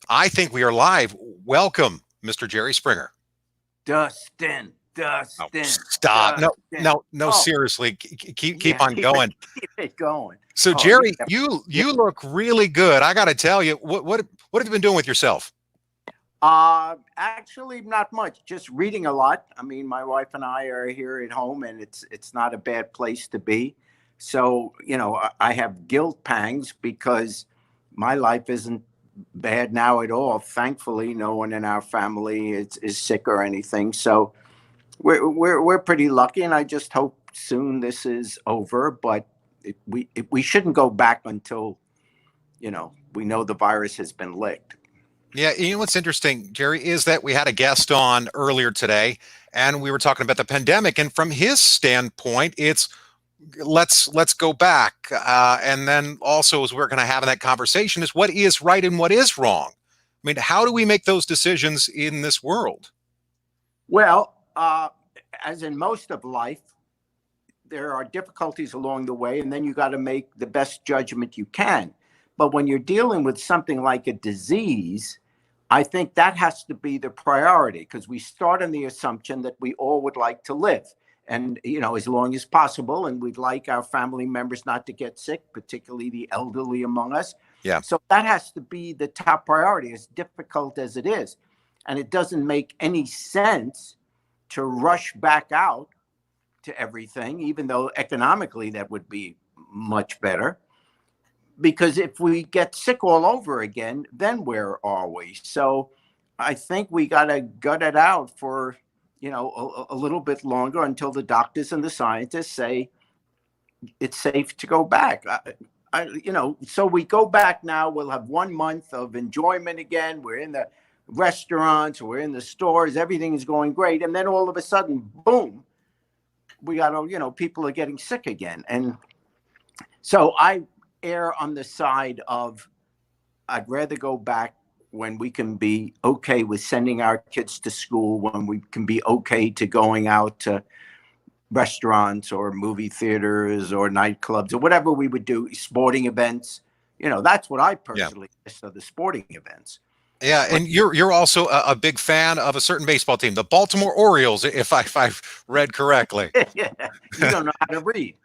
I think we are live. Welcome, Mr. Jerry Springer. Dustin, Oh, Dustin, stop. No, Dustin. no, no, Oh, seriously. Keep yeah, on going. keep it going. So, Oh, you Jerry, never, yeah. you look really good. I got to tell you, what have you been doing with yourself? Actually, not much. Just reading a lot. I mean, my wife and I are here at home, and it's not a bad place to be. So, I have guilt pangs because my life isn't bad now at all. Thankfully, no one in our family is sick or anything. So, we're pretty lucky, and I just hope soon this is over. But we shouldn't go back until we know the virus has been licked. Yeah, you know what's interesting, Jerry, is that we had a guest on earlier today, and we were talking about the pandemic, and from his standpoint, it's let's go back, and then also as we're going to have in that conversation is what is right and what is wrong. I mean, how do we make those decisions in this world? Well, as in most of life, there are difficulties along the way, and then you got to make the best judgment you can. But when you're dealing with something like a disease, I think that has to be the priority because we start on the assumption that we all would like to live and, as long as possible. And we'd like our family members not to get sick, particularly the elderly among us. Yeah. So that has to be the top priority, as difficult as it is. And it doesn't make any sense to rush back out to everything, even though economically that would be much better. Because if we get sick all over again, then where are we? So I think we got to gut it out for, a little bit longer until the doctors and the scientists say it's safe to go back. So we go back now. We'll have 1 month of enjoyment again. We're in the restaurants, we're in the stores, everything is going great. And then all of a sudden, boom, we got to, people are getting sick again. And so I err on the side of I'd rather go back when we can be okay with sending our kids to school, when we can be okay to going out to restaurants or movie theaters or nightclubs or whatever we would do, sporting events. That's what I Yeah. personally miss of the sporting events. Yeah, and you're also a big fan of a certain baseball team, the Baltimore Orioles, if I've read correctly. Yeah, you don't know how to read.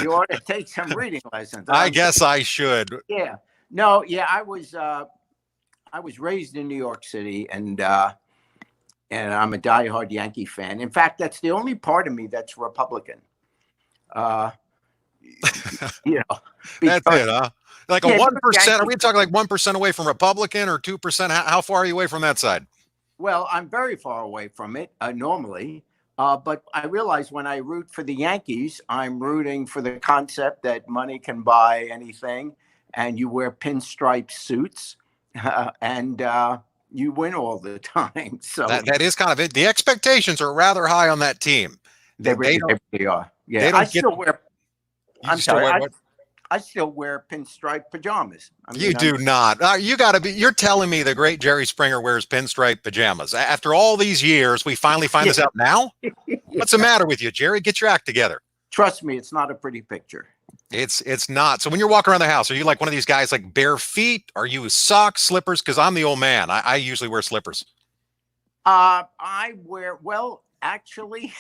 You ought to take some reading lessons. I guess I should. Yeah. No, yeah, I was raised in New York City, and I'm a diehard Yankee fan. In fact, that's the only part of me that's Republican. Uh, That's it, huh? Like a yeah, 1%. Are we talking like 1% away from Republican or 2%? How far are you away from that side? well, I'm very far away from it normally. But I realize when I root for the Yankees, I'm rooting for the concept that money can buy anything, and you wear pinstripe suits, and you win all the time. So That is kind of it. The expectations are rather high on that team. they They really, don't. they really are. They Yeah, I don't get. still wear. You I'm still sorry. wear I, what? I still wear pinstripe pajamas. I You mean, I'm do not. You got to be. You're telling me the great Jerry Springer wears pinstripe pajamas after all these years. We finally find this out now. What's the matter with you, Jerry? Get your act together. Trust me, it's not a pretty picture. It's not. So when you're walking around the house, are you like one of these guys like bare feet? Are you socks, slippers? Because I'm the old man. I usually wear slippers. I wear actually,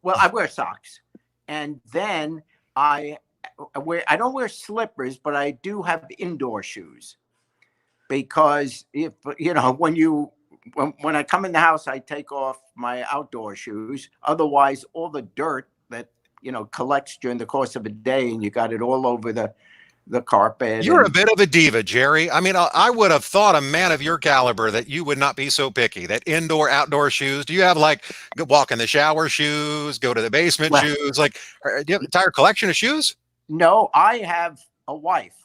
well, I wear socks, and then I don't wear slippers, but I do have indoor shoes because if when I come in the house, I take off my outdoor shoes. Otherwise, all the dirt that collects during the course of a day, and you got it all over the carpet. You're a And bit of a diva, Jerry. I mean, I would have thought a man of your caliber that you would not be so picky. That indoor, outdoor shoes. Do you have like walk in the shower shoes, go to the basement well, shoes? Like, do you have an entire collection of shoes? no, I have a wife.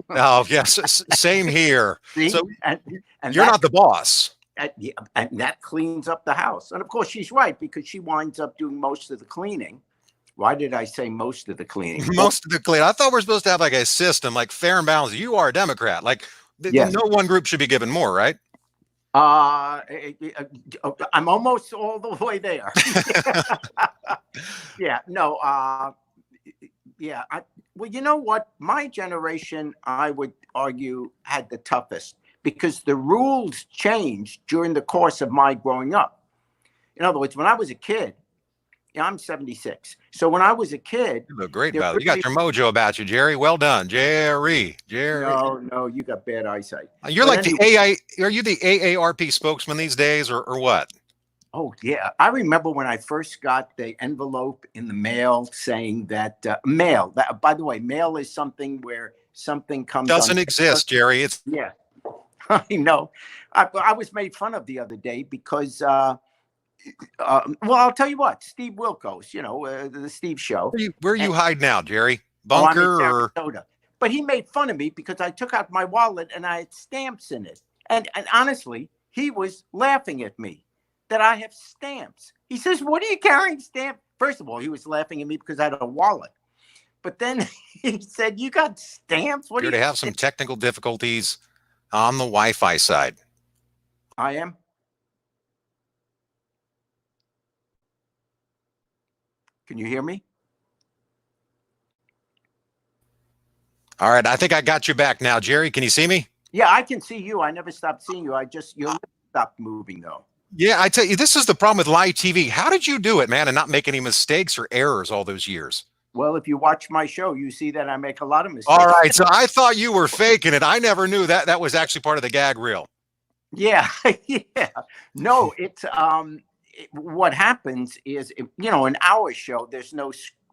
Oh, yes, same here. See, So and you're that not the boss. yeah, and that cleans up the house. And of course, she's right because she winds up doing most of the cleaning. Why did I say most of the cleaning? Most of the clean. I thought we're supposed to have like a system, like fair and balanced. You are a Democrat. Like, Yes. no one group should be given more, right? I'm almost all the way there. Yeah. No. Yeah. Well, you know what? My generation, I would argue, had the toughest because the rules changed during the course of my growing up. In other words, when I was a kid, I'm 76. So when I was a kid, You look great, there about it. You really got your mojo about you, Jerry. Well done, Jerry. no, you got bad eyesight. You're But like the anyway, AI. Are you the AARP spokesman these days, or what? oh yeah, I remember when I first got the envelope in the mail saying that mail. That, by the way, mail is something where something comes on. Doesn't exist, Jerry. It's Yeah, I know. I was made fun of the other day because, well, I'll tell you what, Steve Wilkos, the Steve Show. where you hide now, Jerry? Oh, I'm in Bunker or Sarasota. But he made fun of me because I took out my wallet and I had stamps in it. And honestly, he was laughing at me that I have stamps. He says, "What are you carrying stamps?" First of all, he was laughing at me because I had a wallet. But then he said, "You got stamps? What do appear you?" to have some technical difficulties on the Wi-Fi side. I am. Can you hear me? All right, I think I got you back now, Jerry. Can you see me? Yeah, I can see you. I never stopped seeing you. Your lips stopped moving though. Yeah, I tell you, this is the problem with live TV. How did you do it, man, and not make any mistakes or errors all those years? Well, if you watch my show, you see that I make a lot of mistakes. All right, so I thought you were faking it. I never knew that was actually part of the gag reel. Yeah, yeah. No, what happens is, in our show, there's no,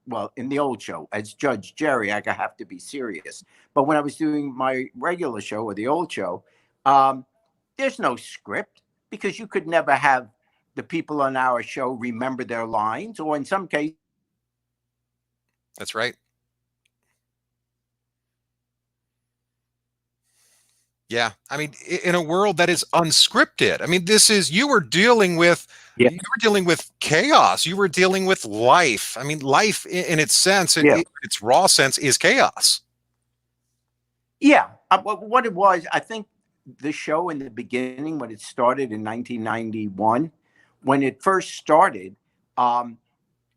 well, in the old show, as Judge Jerry, I have to be serious. But when I was doing my regular show or the old show, there's no script because you could never have the people on our show remember their lines, or in some cases. That's right. Yeah, I mean, in a world that is unscripted. I mean, you were dealing with Yeah. chaos. You were dealing with life. I mean, life in its sense, its raw sense, is chaos. Yeah, what it was, I think the show in the beginning, when it started in 1991, when it first started,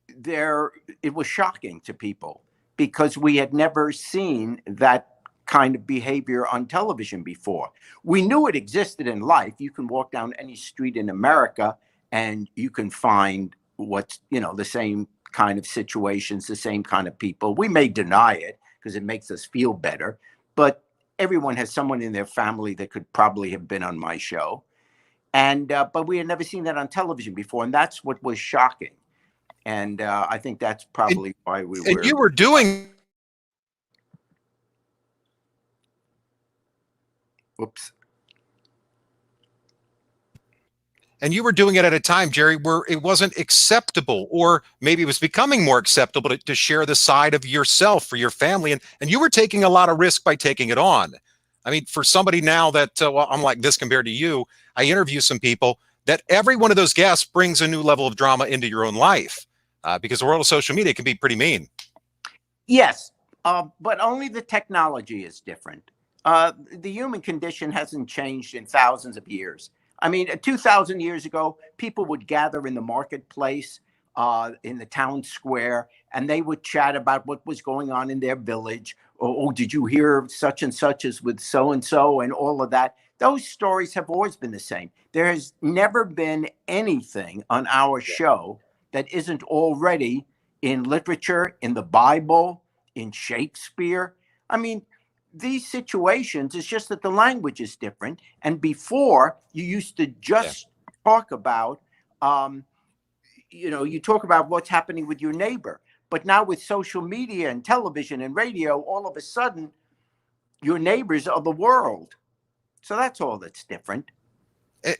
it was shocking to people because we had never seen that kind of behavior on television before. We knew it existed in life. You can walk down any street in America and you can find what's, the same kind of situations, the same kind of people. We may deny it because it makes us feel better, but everyone has someone in their family that could probably have been on my show. And but we had never seen that on television before, and that's what was shocking. And I think that's probably why we were. And you were doing. Whoops. And you were doing it at a time, Jerry, where it wasn't acceptable, or maybe it was becoming more acceptable to share the side of yourself for your family. And you were taking a lot of risk by taking it on. I mean, for somebody now that, well, I'm like this compared to you, I interview some people that every one of those guests brings a new level of drama into your own life because the world of social media can be pretty mean. Yes, but only the technology is different. The human condition hasn't changed in thousands of years. I mean, 2,000 years ago, people would gather in the marketplace, in the town square, and they would chat about what was going on in their village. Oh, did you hear such and such as with so-and-so and all of that? Those stories have always been the same. There has never been anything on our show that isn't already in literature, in the Bible, in Shakespeare. I mean, these situations, it's just that the language is different. And before, you used to just talk about, you talk about what's happening with your neighbor. But now with social media and television and radio, all of a sudden, your neighbors are the world. So that's all that's different.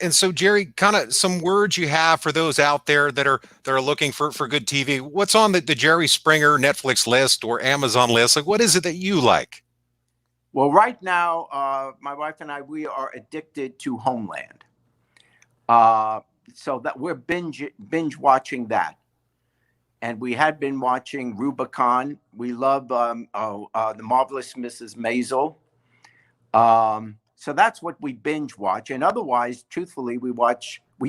And so, Jerry, kind of some words you have for those out there that are looking for good TV. What's on the Jerry Springer Netflix list or Amazon list? Like, what is it that you like? Well, right now, my wife and I, we are addicted to Homeland. So that we're binge watching that. And we had been watching Rubicon. We love The Marvelous Mrs. Maisel. So that's what we binge watch. And otherwise, truthfully, we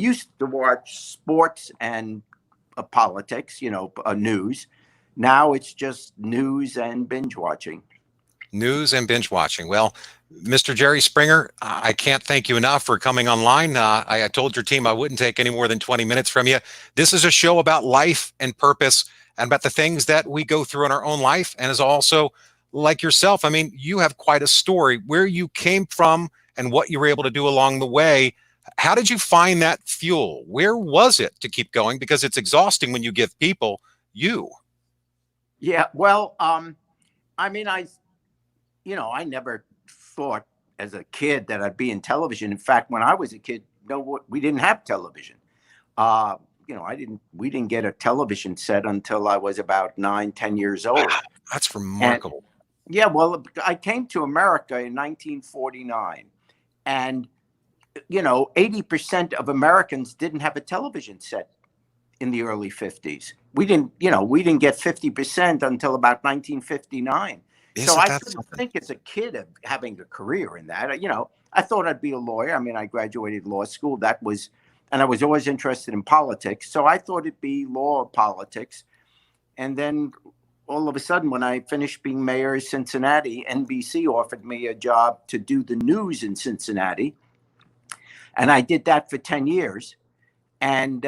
used to watch sports and politics, news. Now it's just news and binge watching. News and binge watching. Well, Mr. Jerry Springer, I can't thank you enough for coming online. I told your team I wouldn't take any more than 20 minutes from you. This is a show about life and purpose and about the things that we go through in our own life. And is also like yourself. I mean, you have quite a story where you came from and what you were able to do along the way. How did you find that fuel? Where was it to keep going? Because it's exhausting when you give people you. Yeah, well, I mean, I never thought as a kid that I'd be in television. In fact, when I was a kid, no, we didn't have television. Uh, we didn't get a television set until I was about 9, 10 years old. Wow, that's And remarkable. yeah, well, I came to America in 1949, and 80% of Americans didn't have a television set in the early 50s. We didn't get 50% until about 1959. So Isn't I that couldn't something? think as a kid of having a career in that. I thought I'd be a lawyer. I mean, I graduated law school. And I was always interested in politics. So I thought it'd be law or politics. And then all of a sudden, when I finished being mayor of Cincinnati, NBC offered me a job to do the news in Cincinnati. And I did that for 10 years. And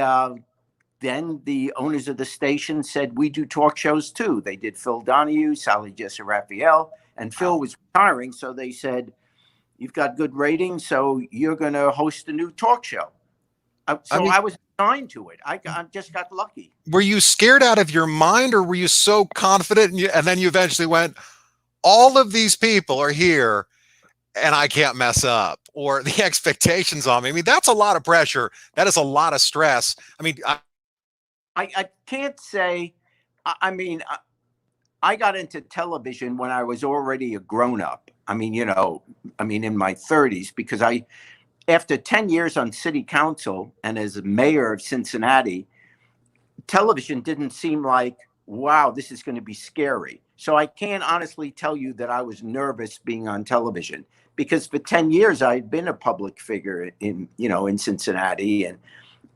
then the owners of the station said, we do talk shows too. They did Phil Donahue, Sally Jessy Raphael, and Wow. Phil was retiring. So they said, you've got good ratings, so you're going to host a new talk show. I So mean, I was assigned to it. I just got lucky. were you scared out of your mind or were you so confident and then you eventually went, all of these people are here and I can't mess up or the expectations on me? I mean, that's a lot of pressure. That is a lot of stress. I mean, I can't say, I mean, I got into television when I was already a grown up. In my 30s, because after 10 years on city council and as mayor of Cincinnati, television didn't seem like, wow, this is going to be scary. So I can't honestly tell you that I was nervous being on television because for 10 years I'd been a public figure in Cincinnati.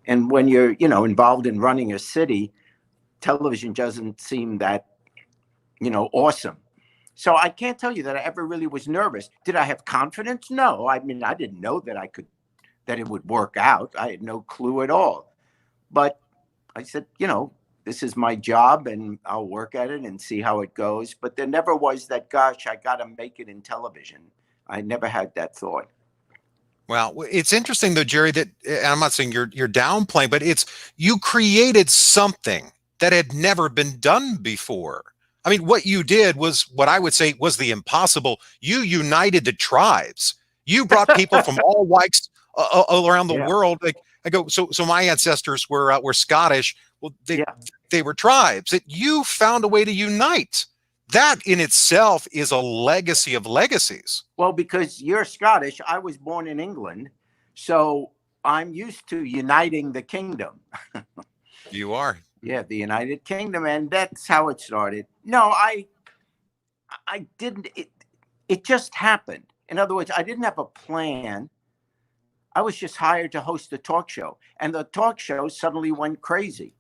And when you're, involved in running a city, television doesn't seem that, awesome. So I can't tell you that I ever really was nervous. Did I have confidence? No. I mean, I didn't know that it would work out. I had no clue at all. But I said, this is my job and I'll work at it and see how it goes. But there never was that, gosh, I got to make it in television. I never had that thought. well, it's interesting though, Jerry, that and I'm not saying you're downplaying, but it's you created something that had never been done before. I mean, what you did was what I would say was the impossible. You united the tribes. You brought people from all whites all around the Yeah. world. Like I go, so my ancestors were Scottish. Well, Yeah. they were tribes that you found a way to unite. That in itself is a legacy of legacies. Well, because you're Scottish, I was born in England. So I'm used to uniting the kingdom. You are. Yeah, the United Kingdom. And that's how it started. No, I didn't. It just happened. In other words, I didn't have a plan. I was just hired to host a talk show. And the talk show suddenly went crazy.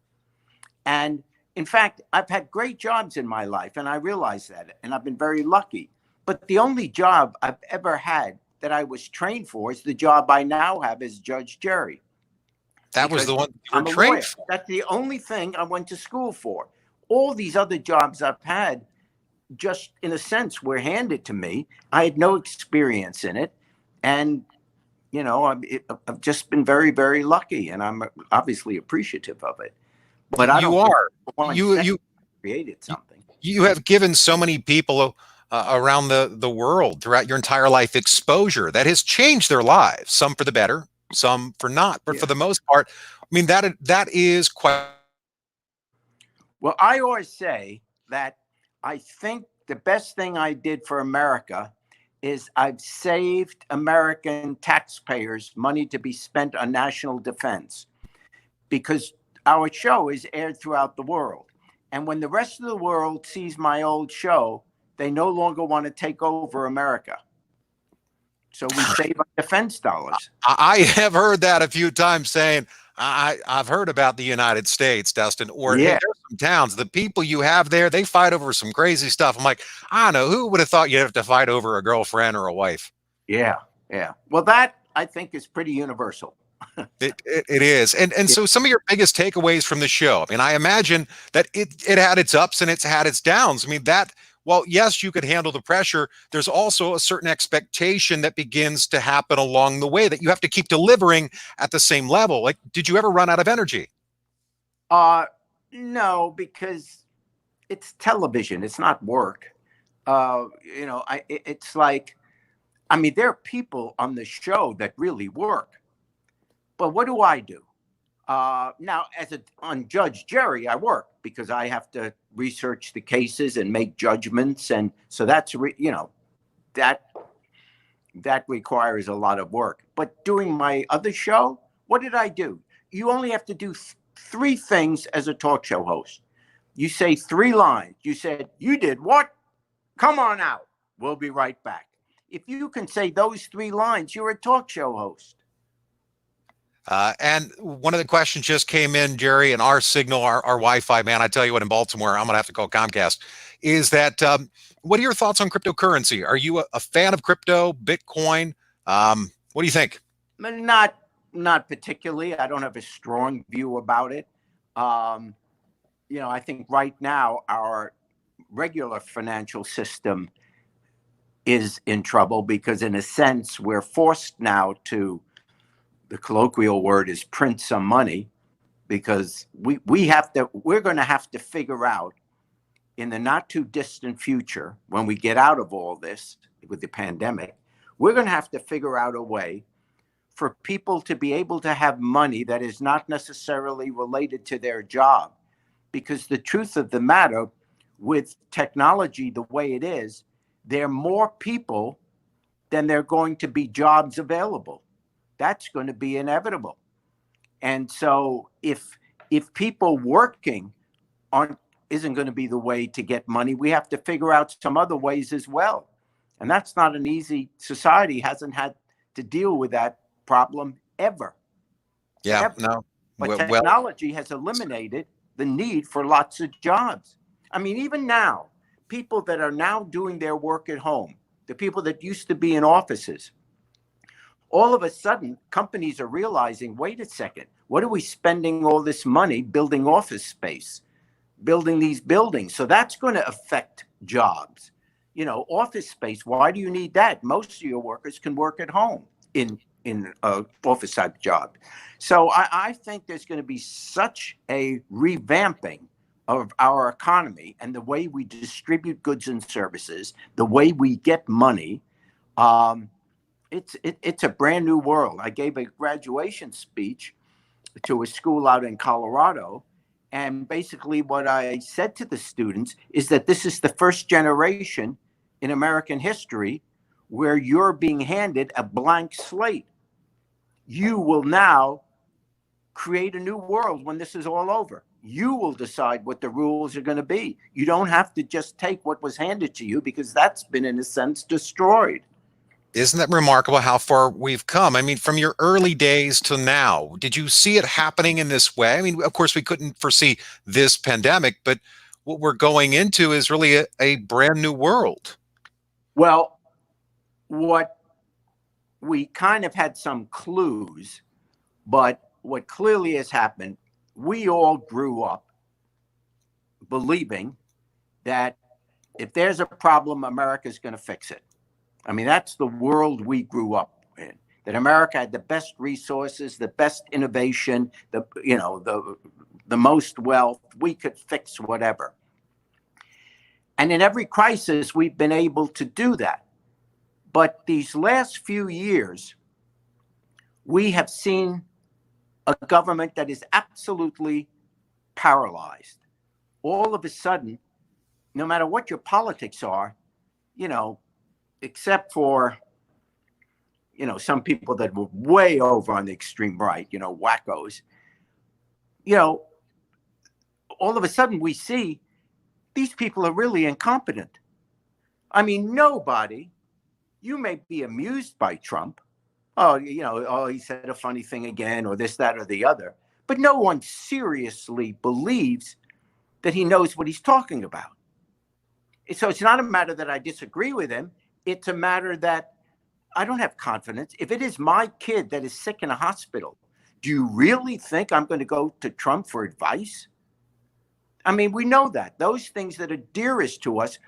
And in fact, I've had great jobs in my life, and I realize that, and I've been very lucky. But the only job I've ever had that I was trained for is the job I now have as Judge Jerry, That was because the one you were I'm a trained lawyer. for. That's the only thing I went to school for. All these other jobs I've had, just in a sense, were handed to me. I had no experience in it. And I've just been very, very lucky, and I'm obviously appreciative of it. But I You don't think are. for one You second you created something. you have given so many people around the world throughout your entire life exposure that has changed their lives. Some for the better, some for not. But for Yeah. the most part, I mean that is quite. Well, I always say that I think the best thing I did for America is I've saved American taxpayers money to be spent on national defense because our show is aired throughout the world. And when the rest of the world sees my old show, they no longer want to take over America. So we save on defense dollars. I have heard that a few times saying I've heard about the United States, Dustin, or hey, Yeah. there's towns. The people you have there, they fight over some crazy stuff. I'm like, I don't know, who would have thought you'd have to fight over a girlfriend or a wife? Yeah, yeah. Well, that I think is pretty universal. It is. And Yeah. so some of your biggest takeaways from the show. I mean, I imagine that it had its ups and it's had its downs. I mean, that well, yes, you could handle the pressure. There's also a certain expectation that begins to happen along the way that you have to keep delivering at the same level. Like, did you ever run out of energy? Uh, no, because it's television. It's not work. It's like, I mean, there are people on the show that really work, but what do I do? Now, on Judge Jerry, I work because I have to research the cases and make judgments, and so that that requires a lot of work. But doing my other show, what did I do? You only have to do three things as a talk show host. You say three lines. You said, "You did what? Come on out. We'll be right back." If you can say those three lines, you're a talk show host. And one of the questions just came in, Jerry, and our signal, our Wi-Fi, man, I tell you what, in Baltimore, I'm going to have to call Comcast, is that what are your thoughts on cryptocurrency? Are you a fan of crypto, Bitcoin? What do you think? Not particularly. I don't have a strong view about it. I think right now our regular financial system is in trouble because in a sense we're forced now to, the colloquial word is print some money, because we're going to have to figure out in the not too distant future, when we get out of all this with the pandemic, we're going to have to figure out a way for people to be able to have money that is not necessarily related to their job. Because the truth of the matter, with technology the way it is, there are more people than there are going to be jobs available. That's going to be inevitable. And so if people working isn't going to be the way to get money, we have to figure out some other ways as well. And that's not an easy, society hasn't had to deal with that problem ever. Yeah, Ever. no. But technology has eliminated the need for lots of jobs. I mean, even now, people that are now doing their work at home, the people that used to be in offices, all of a sudden, companies are realizing, wait a second, what are we spending all this money building office space, building these buildings? So that's going to affect jobs. Office space, why do you need that? Most of your workers can work at home in office type job. So I think there's going to be such a revamping of our economy and the way we distribute goods and services, the way we get money. It's a brand new world. I gave a graduation speech to a school out in Colorado. And basically what I said to the students is that this is the first generation in American history where you're being handed a blank slate. You will now create a new world when this is all over. You will decide what the rules are going to be. You don't have to just take what was handed to you, because that's been, in a sense, destroyed. Isn't that remarkable how far we've come? I mean, from your early days to now, did you see it happening in this way? I mean, of course, we couldn't foresee this pandemic, but what we're going into is really a brand new world. Well, what we kind of had some clues, but what clearly has happened, we all grew up believing that if there's a problem, America's going to fix it. I mean, that's the world we grew up in, that America had the best resources, the best innovation, the most wealth. We could fix whatever. And in every crisis, we've been able to do that. But these last few years, we have seen a government that is absolutely paralyzed. All of a sudden, no matter what your politics are, except for, some people that were way over on the extreme right, wackos, all of a sudden we see these people are really incompetent. I mean, nobody, you may be amused by Trump. Oh, he said a funny thing again, or this, that, or the other. But no one seriously believes that he knows what he's talking about. So it's not a matter that I disagree with him. It's a matter that I don't have confidence. If it is my kid that is sick in a hospital, do you really think I'm going to go to Trump for advice? I mean, we know that. Those things that are dearest to us,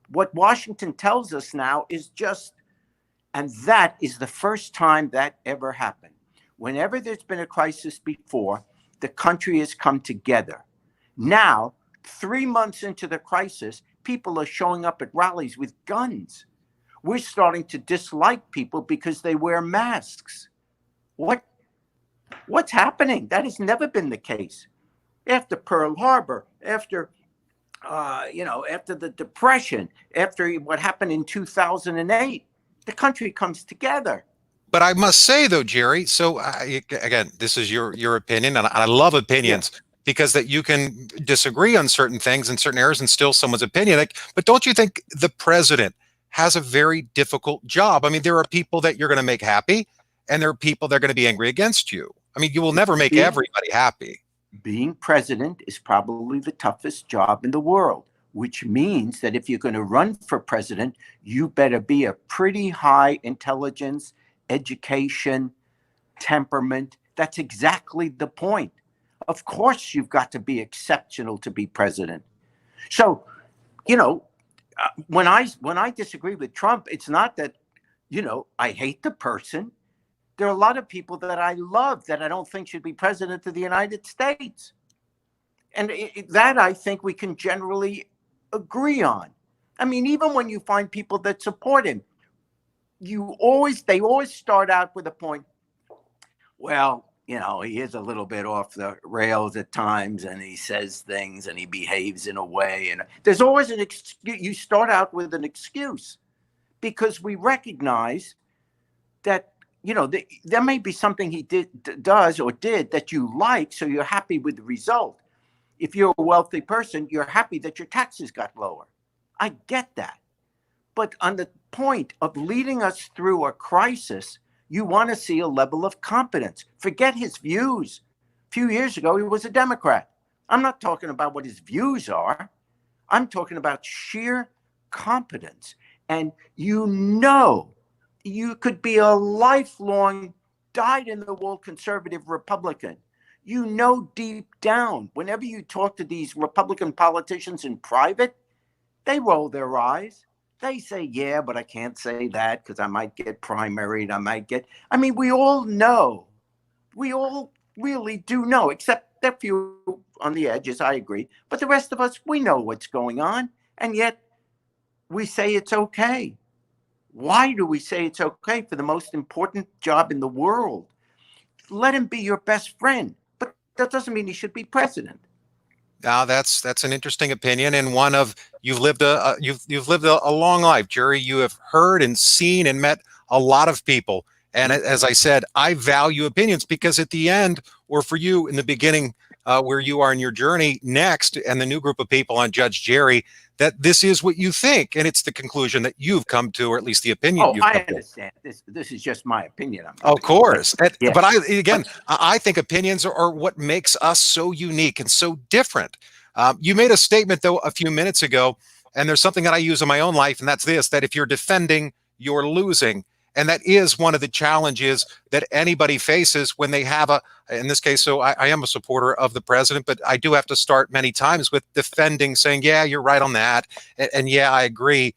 what Washington tells us now is just, and that is the first time that ever happened. Whenever there's been a crisis before, the country has come together. Now, 3 months into the crisis, people are showing up at rallies with guns. We're starting to dislike people because they wear masks. What's happening? That has never been the case. After Pearl Harbor, after after the Depression, after what happened in 2008, the country comes together. But I must say, though, Jerry, so again, this is your opinion, and I love opinions. Yeah. Because that you can disagree on certain things in certain areas and still someone's opinion. But don't you think the president has a very difficult job? I mean, there are people that you're going to make happy, and there are people that are going to be angry against you. I mean, you will never make everybody happy. Being president is probably the toughest job in the world, which means that if you're going to run for president, you better be a pretty high intelligence, education, temperament. That's exactly the point. Of course, you've got to be exceptional to be president. So, when I disagree with Trump, it's not that, I hate the person. There are a lot of people that I love that I don't think should be president of the United States. And that I think we can generally agree on. I mean, even when you find people that support him, they always start out with a point. Well, he is a little bit off the rails at times, and he says things and he behaves in a way. And there's always an excuse. You start out with an excuse because we recognize that, there may be something he does or did that you like, so you're happy with the result. If you're a wealthy person, you're happy that your taxes got lower. I get that. But on the point of leading us through a crisis, you want to see a level of competence. Forget his views. A few years ago, he was a Democrat. I'm not talking about what his views are. I'm talking about sheer competence. And you could be a lifelong, dyed-in-the-wool conservative Republican. Deep down, whenever you talk to these Republican politicians in private, they roll their eyes. They say, yeah, but I can't say that because I might get primaried. We all know. We all really do know, except a few on the edges, I agree. But the rest of us, we know what's going on. And yet we say it's okay. Why do we say it's okay for the most important job in the world? Let him be your best friend. But that doesn't mean he should be president. Now that's an interesting opinion, and one of you've lived a long life, Jerry. You have heard and seen and met a lot of people, and as I said, I value opinions because at the end, or for you in the beginning, where you are in your journey next, and the new group of people on Judge Jerry, that this is what you think, and it's the conclusion that you've come to, or at least the opinion you've come to. I understand. This is just my opinion. Of course. Yeah. But I think opinions are what makes us so unique and so different. You made a statement, though, a few minutes ago, and there's something that I use in my own life, and that's this, that if you're defending, you're losing. And that is one of the challenges that anybody faces when they have in this case, so I am a supporter of the president, but I do have to start many times with defending, saying, yeah, you're right on that. And yeah, I agree.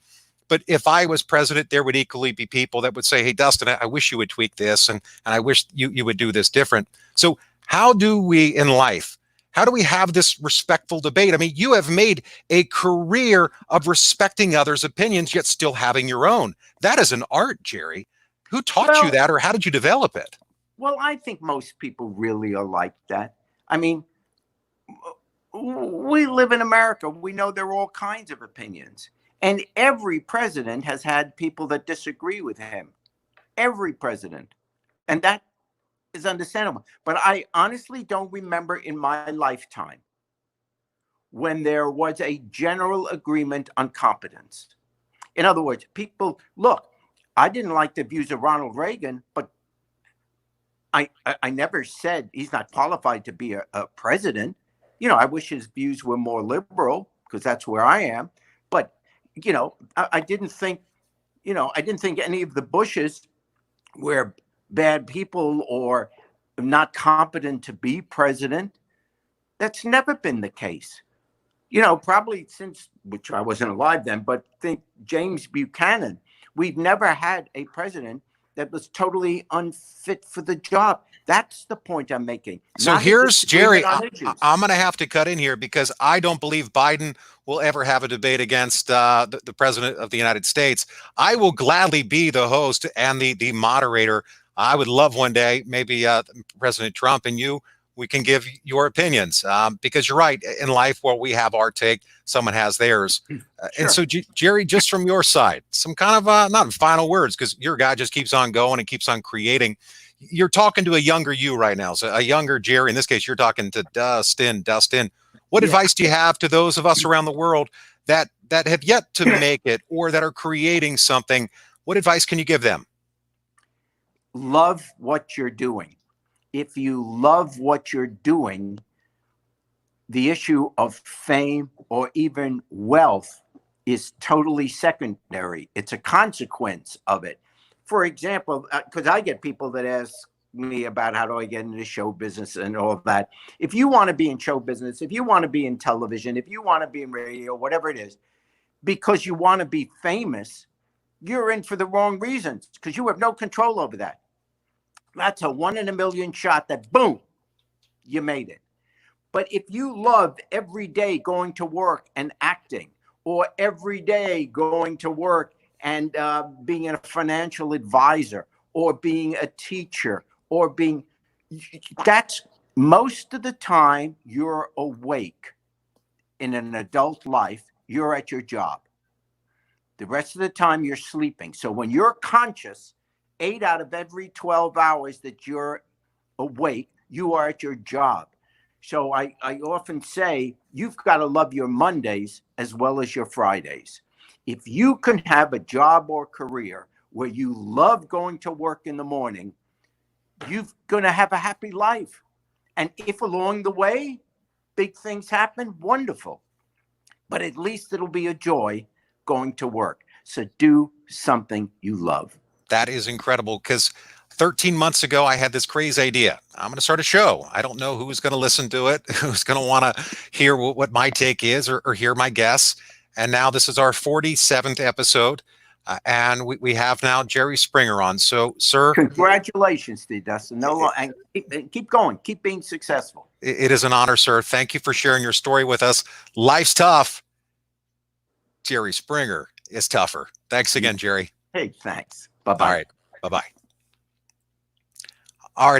But if I was president, there would equally be people that would say, hey, Dustin, I wish you would tweak this, and I wish you would do this different. So how do we in life, how do we have this respectful debate? I mean, you have made a career of respecting others' opinions, yet still having your own. That is an art, Jerry. Who taught you that, or how did you develop it? Well, I think most people really are like that. I mean, we live in America. We know there are all kinds of opinions. And every president has had people that disagree with him. Every president. And that is understandable. But I honestly don't remember in my lifetime when there was a general agreement on competence. In other words, people, look, I didn't like the views of Ronald Reagan, but I never said he's not qualified to be a president. I wish his views were more liberal because that's where I am. But, I didn't think, I didn't think any of the Bushes were bad people or not competent to be president. That's never been the case. Probably since, which I wasn't alive then, but think James Buchanan, we've never had a president that was totally unfit for the job. That's the point I'm making. So Not a here's Jerry. disagreement on issues. I'm going to have to cut in here because I don't believe Biden will ever have a debate against the president of the United States. I will gladly be the host and the moderator. I would love one day, maybe President Trump and you, we can give your opinions because you're right. In life, where we have our take, someone has theirs. Sure. And so, Jerry, just from your side, some kind of not final words, because your guy just keeps on going and keeps on creating. You're talking to a younger you right now, so a younger Jerry. In this case, you're talking to Dustin. What advice do you have to those of us around the world that have yet to make it or that are creating something? What advice can you give them? Love what you're doing. If you love what you're doing, the issue of fame or even wealth is totally secondary. It's a consequence of it. For example, because I get people that ask me about how do I get into show business and all of that. If you want to be in show business, if you want to be in television, if you want to be in radio, whatever it is, because you want to be famous, you're in for the wrong reasons because you have no control over that. That's a 1 in a million shot that boom, you made it. But if you love every day going to work and acting, or every day going to work and being a financial advisor, or being a teacher, or that's most of the time you're awake in an adult life, you're at your job. The rest of the time you're sleeping. So when you're conscious, 8 out of every 12 hours that you're awake, you are at your job. So I often say, you've got to love your Mondays as well as your Fridays. If you can have a job or career where you love going to work in the morning, you're going to have a happy life. And if along the way, big things happen, wonderful. But at least it'll be a joy going to work. So do something you love. That is incredible because 13 months ago, I had this crazy idea. I'm going to start a show. I don't know who's going to listen to it, who's going to want to hear what my take is or hear my guests. And now this is our 47th episode. And we have now Jerry Springer on. So, sir. Congratulations to you, Dustin. No, and keep going. Keep being successful. It is an honor, sir. Thank you for sharing your story with us. Life's tough. Jerry Springer is tougher. Thanks again, Jerry. Hey, thanks. Bye-bye. All right. Bye-bye.